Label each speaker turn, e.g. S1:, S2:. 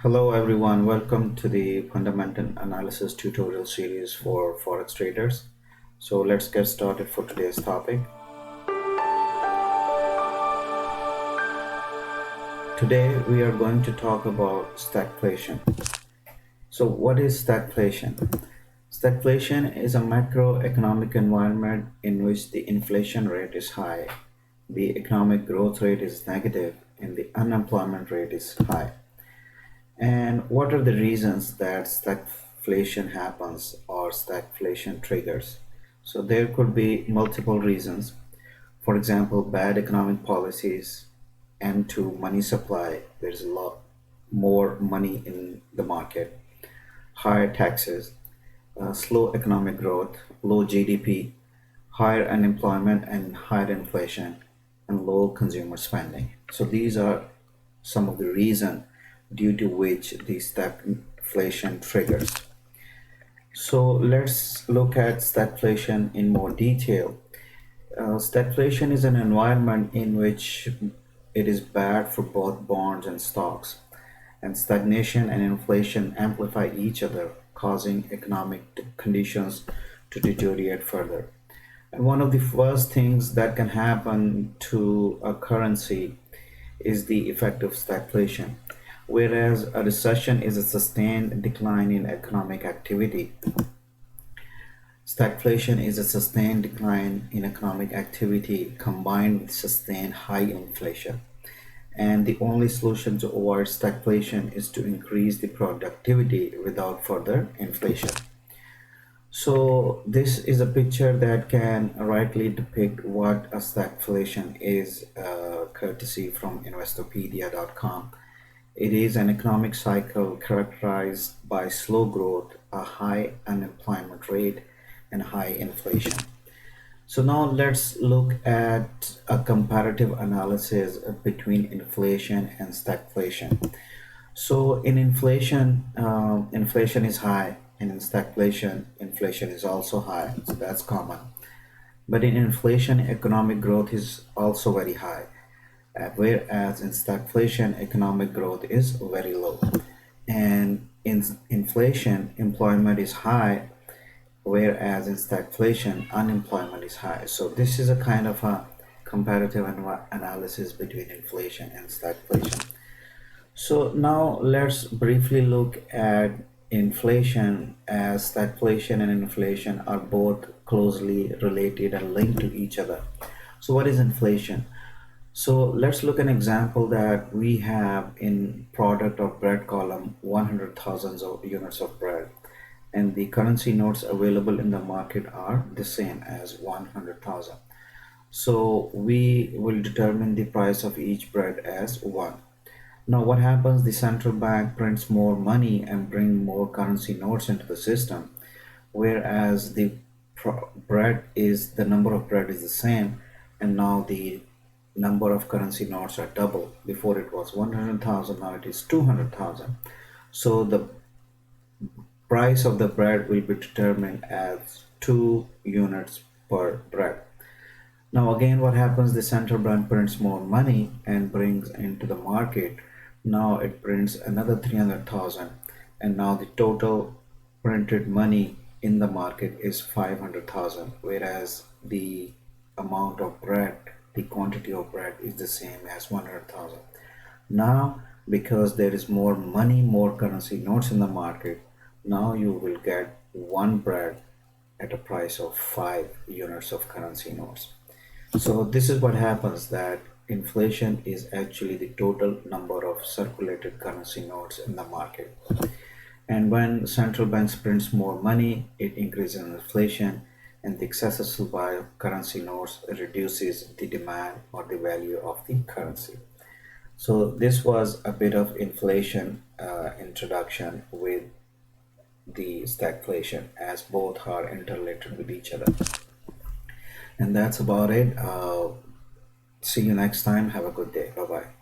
S1: Hello everyone, welcome to the fundamental analysis tutorial series for forex traders. So let's get started for today's topic. Today we are going to talk about stagflation. So what is stagflation? Stagflation is a macroeconomic environment in which the inflation rate is high, the economic growth rate is negative, and the unemployment rate is high. And what are the reasons that stagflation happens or stagflation triggers? So there could be multiple reasons. For example, bad economic policies and to money supply. There's a lot more money in the market. Higher taxes, slow economic growth, low GDP, higher unemployment and higher inflation, and low consumer spending. So these are some of the reasons due to which the stagflation triggers. So let's look at stagflation in more detail. Stagflation is an environment in which it is bad for both bonds and stocks, and stagnation and inflation amplify each other, causing economic conditions to deteriorate further. And one of the first things that can happen to a currency is the effect of stagflation. Whereas a recession is a sustained decline in economic activity, stagflation is a sustained decline in economic activity combined with sustained high inflation. And the only solution to avoid stagflation is to increase the productivity without further inflation. So this is a picture that can rightly depict what a stagflation is, courtesy from investopedia.com. It is an economic cycle characterized by slow growth, a high unemployment rate, and high inflation. So now let's look at a comparative analysis between inflation and stagflation. So in inflation, inflation is high, and in stagflation, inflation is also high. So that's common. But in inflation, economic growth is also very high, whereas in stagflation, economic growth is very low. And in inflation, employment is high, whereas in stagflation, unemployment is high. So this is a kind of a comparative analysis between inflation and stagflation. So now let's briefly look at inflation, as stagflation and inflation are both closely related and linked to each other. So what is inflation? So let's look at an example that we have in product of bread column 100,000 of units of bread, and the currency notes available in the market are the same as 100,000. So we will determine the price of each bread as 1. Now what happens? The central bank prints more money and bring more currency notes into the system, whereas bread is the number of bread is the same, and now the number of currency notes are double. Before it was 100,000, now it is 200,000. So the price of the bread will be determined as 2 units per bread. Now again, what happens? The central bank prints more money and brings into the market. Now it prints another 300,000, and now the total printed money in the market is 500,000, whereas the amount of bread, the quantity of bread is the same as 100,000. Now, because there is more money, more currency notes in the market, now you will get one bread at a price of 5 units of currency notes. So this is what happens, that inflation is actually the total number of circulated currency notes in the market. And when central banks prints more money, it increases inflation, and the excessive supply of currency notes reduces the demand or the value of the currency. So this was a bit of inflation introduction with the stagflation, as both are interrelated with each other. And that's about it. See you next time. Have a good day. Bye bye.